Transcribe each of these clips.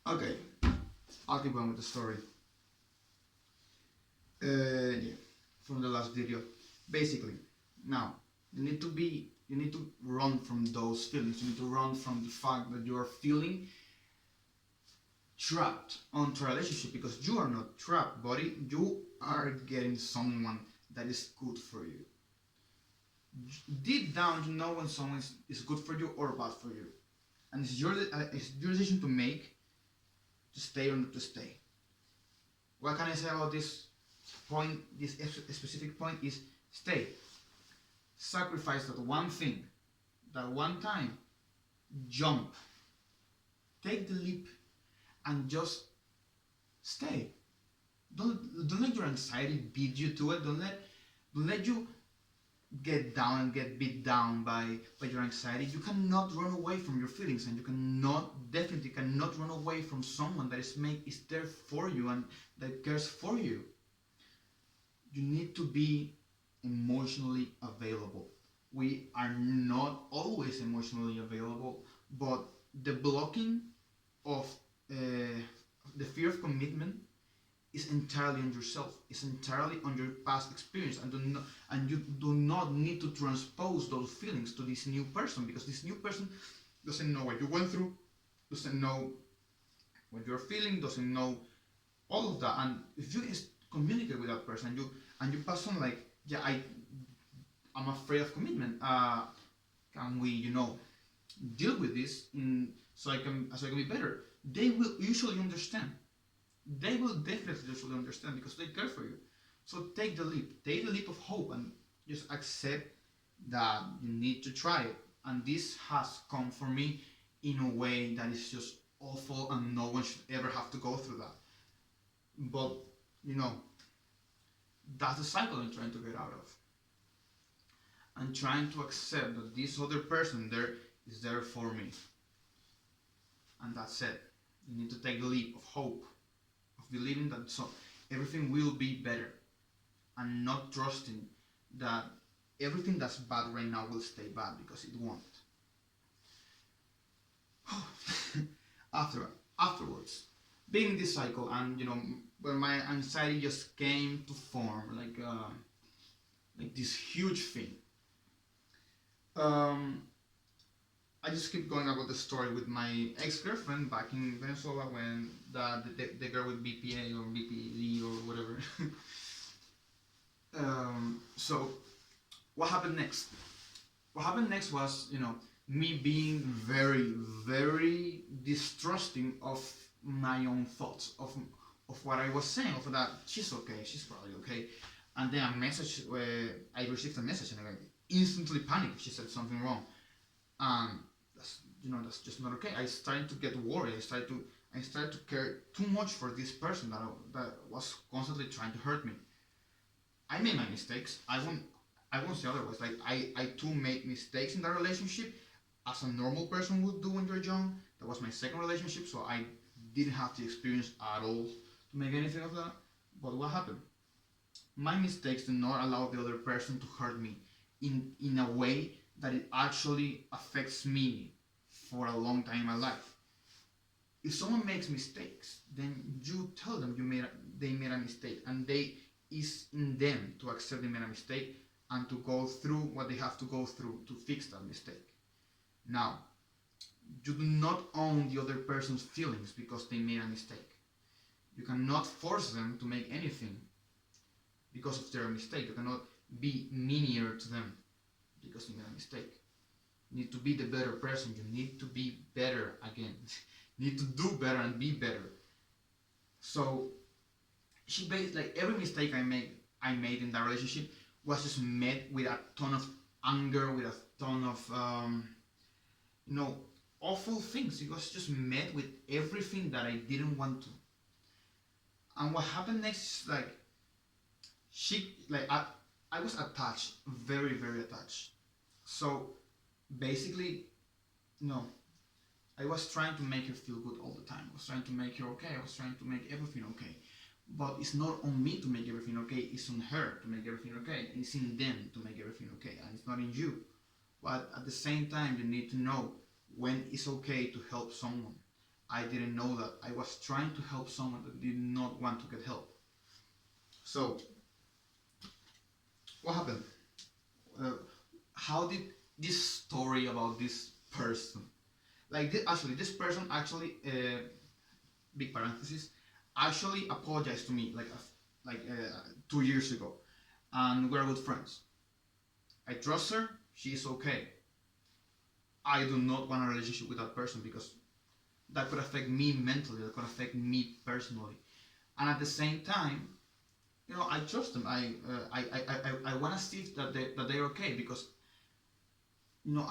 Okay, I'll keep on with the story. Yeah, from the last video. Basically, now you need to run from those feelings. You need to run from the fact that you are feeling trapped onto a relationship, because you are not trapped, buddy. You are getting someone that is good for you. Deep down, you know when someone is good for you or bad for you, and it's your decision to make, to stay or not to stay. What can I say about this point? This specific point is stay. Sacrifice that one thing, that one time. Jump. Take the leap and just stay. Don't let your anxiety beat you to it. Don't let you get down and get beat down by your anxiety. You cannot run away from your feelings, and you definitely cannot run away from someone that is there for you and that cares for you. You need to be emotionally available. We are not always emotionally available, but the blocking of the fear of commitment is entirely on yourself. It's entirely on your past experience, and you do not need to transpose those feelings to this new person, because this new person doesn't know what you went through, doesn't know what you're feeling, doesn't know all of that. And if you communicate with that person, and you pass on like, yeah, I'm afraid of commitment. Can we, deal with this so I can be better? They will usually understand. They will definitely usually understand, because they care for you. So take the leap. Take the leap of hope and just accept that you need to try it. And this has come for me in a way that is just awful, and no one should ever have to go through that. But, that's the cycle I'm trying to get out of. I'm trying to accept that this other person there is there for me. And that's it. You need to take the leap of hope, of believing that everything will be better, and not trusting that everything that's bad right now will stay bad, because it won't. Afterwards, being in this cycle, and when my anxiety just came to form like this huge thing. I just keep going about the story with my ex-girlfriend back in Venezuela, when the girl with BPA or BPD or whatever. So what happened next? What happened next was, me being very, very distrusting of my own thoughts, of what I was saying, of that she's okay, she's probably okay. And then I received a message, and I instantly panicked. She said something wrong. That's just not okay. I started to get worried. I started to care too much for this person that was constantly trying to hurt me. I made my mistakes. I won't say otherwise. Like I too made mistakes in that relationship, as a normal person would do when you're young. That was my second relationship, so I didn't have the experience at all to make anything of that. But what happened? My mistakes did not allow the other person to hurt me in a way that it actually affects me for a long time in my life. If someone makes mistakes, then you tell them they made a mistake, and it's in them to accept they made a mistake and to go through what they have to go through to fix that mistake. Now, you do not own the other person's feelings because they made a mistake. You cannot force them to make anything because of their mistake. You cannot be meaner to them because they made a mistake. You need to be the better person. You need to be better again. You need to do better and be better. So she based, like, every mistake I made in that relationship was just met with a ton of anger, with a ton of awful things. It was just met with everything that I didn't want to. And what happened next is I was attached, very, very attached. So basically, I was trying to make her feel good all the time. I was trying to make her okay. I was trying to make everything okay. But it's not on me to make everything okay. It's on her to make everything okay. It's in them to make everything okay. And it's not in you. But at the same time, you need to know when it's okay to help someone. I didn't know that. I was trying to help someone that did not want to get help. So, what happened? Uh, how did this story about this person, like this person actually, big parenthesis, actually apologized to me like 2 years ago, and we're good friends. I trust her. She's okay. I do not want a relationship with that person because that could affect me mentally. That could affect me personally. And at the same time, I trust them. I want to see that they're okay because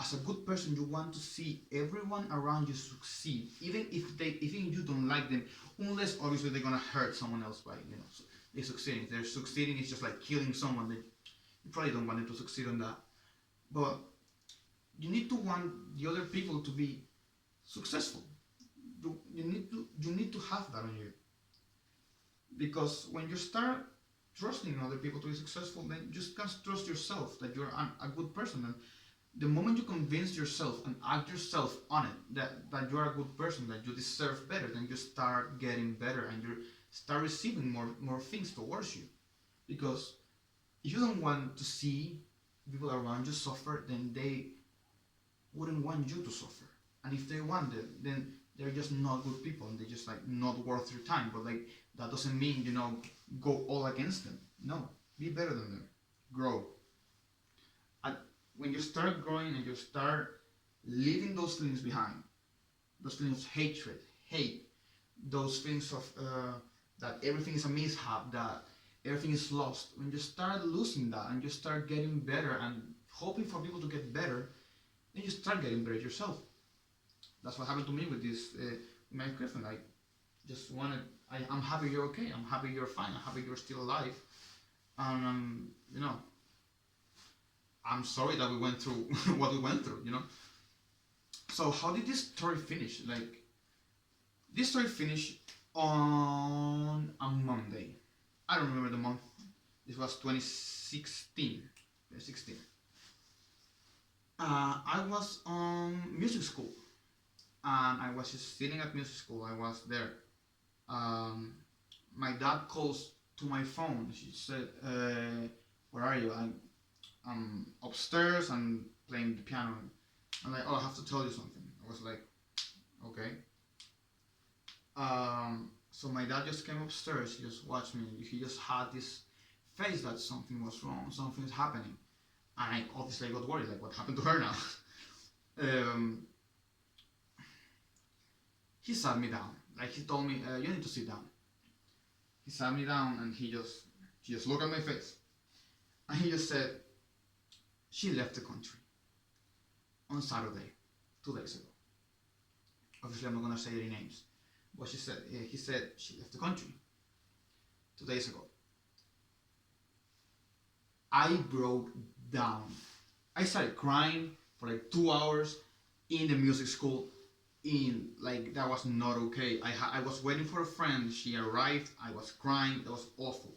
as a good person, you want to see everyone around you succeed, even you don't like them, unless obviously they're gonna hurt someone else by so they're succeeding. If they're succeeding, it's just like killing someone. You probably don't want them to succeed on that, but you need to want the other people to be successful. You need to have that on you, because when you start trusting other people to be successful, then you just can't trust yourself that you're a good person. And the moment you convince yourself and act yourself on it that you're a good person, that you deserve better, then you start getting better and you start receiving more things towards you. Because if you don't want to see people around you suffer, then they wouldn't want you to suffer. And if they want it, then they're just not good people and they're just like not worth your time. But like that doesn't mean go all against them. No, be better than them. Grow. And when you start growing and you start leaving those feelings behind, those feelings of hatred, hate, those feelings of that everything is a mishap, that everything is lost. When you start losing that and you start getting better and hoping for people to get better, then you start getting better yourself. That's what happened to me with this my girlfriend. I just wanted. I'm happy you're okay. I'm happy you're fine. I'm happy you're still alive. And I'm sorry that we went through what we went through. So how did this story finish? Like, this story finished on a Monday. I don't remember the month. This was 2016. 2016. I was on music school, and I was just sitting at music school. I was there. My dad calls to my phone. She said, "Where are you?" I'm upstairs. I'm playing the piano. I'm like, "Oh, I have to tell you something." I was like, "Okay." So my dad just came upstairs. He just watched me. He just had this face that something was wrong. Something is happening. And I obviously got worried. Like, what happened to her now? He sat me down. Like, he told me, "You need to sit down." He sat me down and he just looked at my face. And he just said, "She left the country on Saturday, 2 days ago." Obviously, I'm not gonna say any names, but he said she left the country 2 days ago. I broke down. I started crying for like 2 hours in the music school. That was not okay. I was waiting for a friend. She arrived. I was crying. That was awful.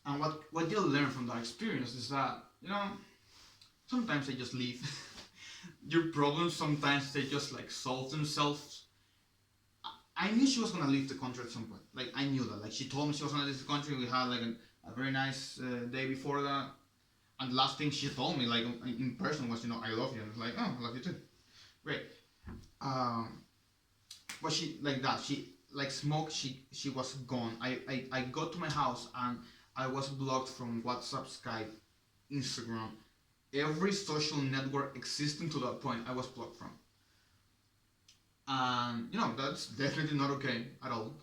And what you'll learn from that experience is that sometimes they just leave. Your problems sometimes they just like solve themselves. I knew she was gonna leave the country at some point. Like, I knew that. Like, she told me she was gonna leave the country. We had like a very nice day before that. And the last thing she told me, like in person, was, "I love you." And I was like, "Oh, I love you too." Great. But she like that. She like smoke. She was gone. I got to my house and I was blocked from WhatsApp, Skype, Instagram, every social network existing to that point. I was blocked from. And that's definitely not okay at all.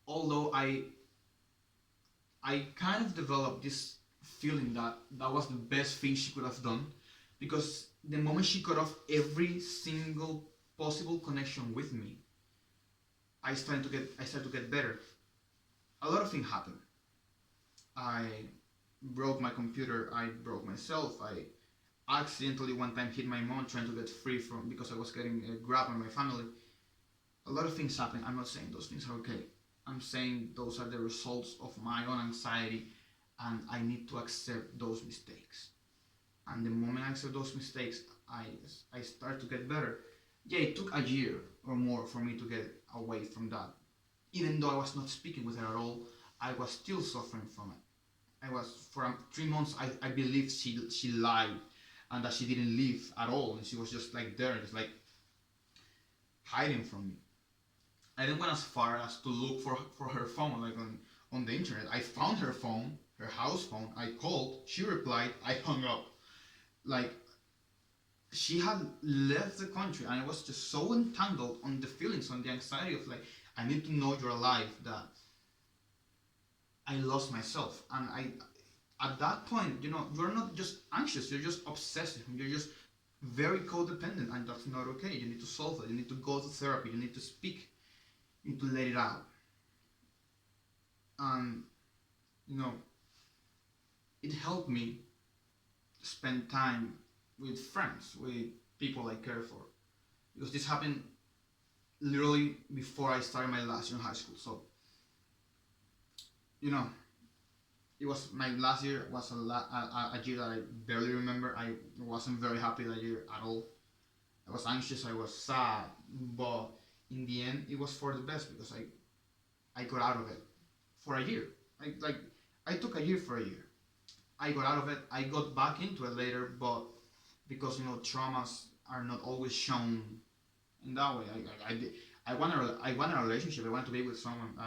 Although I kind of developed this feeling that was the best thing she could have done, because the moment she cut off every single possible connection with me, I started to get better. A lot of things happened. I broke my computer. I broke myself. I accidentally one time hit my mom trying to get free from because I was getting grabbed by my family. A lot of things happen. I'm not saying those things are okay. I'm saying those are the results of my own anxiety, and I need to accept those mistakes. And the moment I accept those mistakes, I started to get better. Yeah, it took a year or more for me to get away from that. Even though I was not speaking with her at all, I was still suffering from it. I was for 3 months. I believed she lied, and that she didn't leave at all, and she was just like there, just like hiding from me. I didn't went as far as to look for her phone, like on the internet. I found her phone, her house phone. I called. She replied. I hung up. Like she had left the country, and I was just so entangled on the feelings, on the anxiety of like I need to know you're alive, that I lost myself. And I at that point, you're not just anxious, you're just obsessive, you're just very codependent, and that's not okay. You need to solve it. You need to go to therapy. You need to speak. You need to let it out. And you know, it helped me spend time with friends, with people I care for, because this happened literally before I started my last year in high school. So you know, it was my last year was a year that I barely remember. I wasn't very happy that year at all. I was anxious. I was sad, but in the end, it was for the best because I got out of it for a year. I took a year for a year. I got out of it. I got back into it later, but because traumas are not always shown in that way. I want a relationship. I want to be with someone.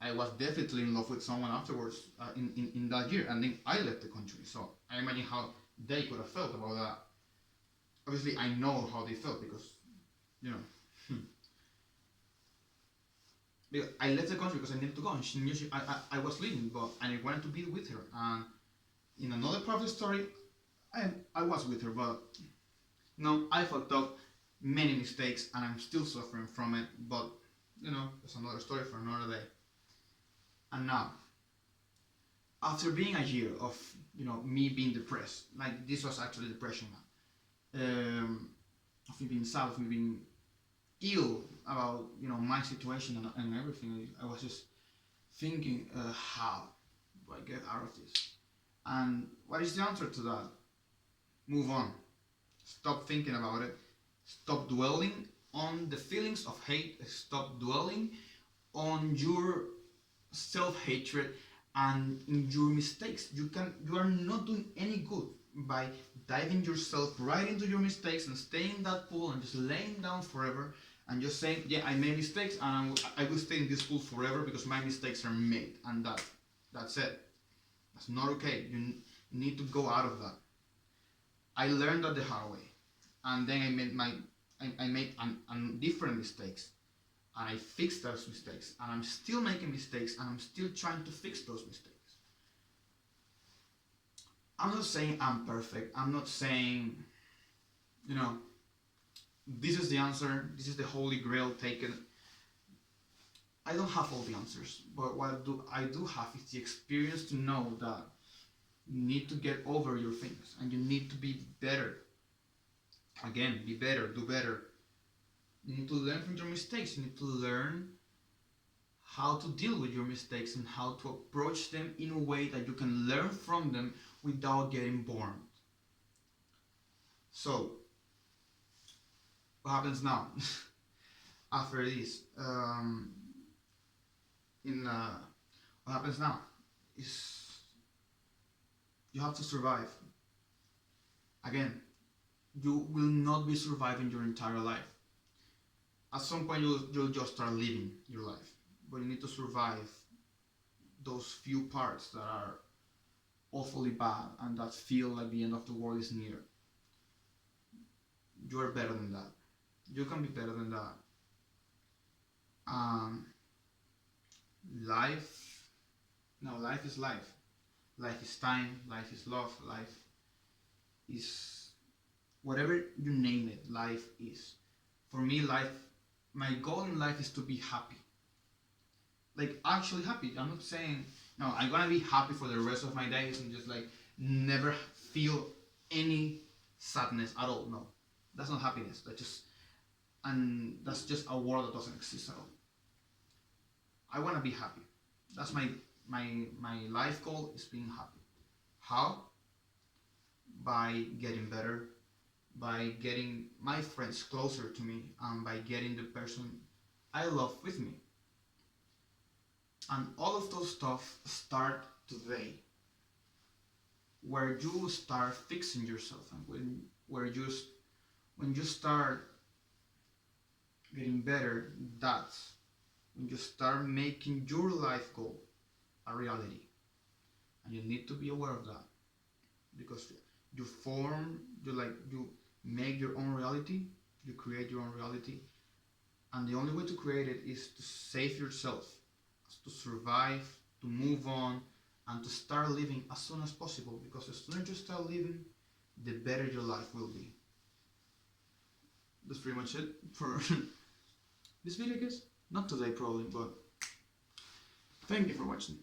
I was definitely in love with someone afterwards in that year, and then I left the country. So I imagine how they could have felt about that. Obviously, I know how they felt because, you know, because I left the country because I needed to go, and she knew I was leaving, but I wanted to be with her. And in another part of the story, I was with her, but no, I fucked up many mistakes, and I'm still suffering from it. But that's another story for another day. And now, after being a year of me being depressed, like this was actually depression now, of me being sad, of me being ill about my situation and everything. I was just thinking, how do I get out of this? And what is the answer to that? Move on. Stop thinking about it. Stop dwelling on the feelings of hate. Stop dwelling on your self-hatred and in your mistakes. You are not doing any good by diving yourself right into your mistakes and staying in that pool and just laying down forever and just saying, yeah, I made mistakes and I will stay in this pool forever because my mistakes are made, and that's it. That's not okay. You need to go out of that. I learned that the hard way, and then I made different mistakes, and I fixed those mistakes, and I'm still making mistakes, and I'm still trying to fix those mistakes. I'm not saying I'm perfect. I'm not saying, this is the answer, this is the holy grail, take it. I don't have all the answers, but what I do have is the experience to know that you need to get over your things, and you need to be better. Again, be better, do better. You need to learn from your mistakes. You need to learn how to deal with your mistakes and how to approach them in a way that you can learn from them without getting burned. So, what happens now? After this, what happens now is you have to survive. Again, you will not be surviving your entire life. At some point, you'll just start living your life, but you need to survive those few parts that are awfully bad and that feel like the end of the world is near. You are better than that. You can be better than that. Life, no, life is life. Life is time, life is love, life is whatever you name it, life is. For me, my goal in life is to be happy. Like, actually happy. I'm not saying, no, I'm gonna be happy for the rest of my days and just like never feel any sadness at all. No, that's not happiness. That's just a world that doesn't exist at all. I wanna be happy. That's my life goal is being happy. How? By getting better, by getting my friends closer to me, and by getting the person I love with me. And all of those stuff start today, where you start fixing yourself, and when you start getting better, that's when you start making your life goal a reality. And you need to be aware of that, because you make your own reality, you create your own reality, and the only way to create it is to save yourself, to survive, to move on, and to start living as soon as possible, because as soon as you start living, the better your life will be. That's pretty much it for this video, guys. Not today probably, but thank you for watching.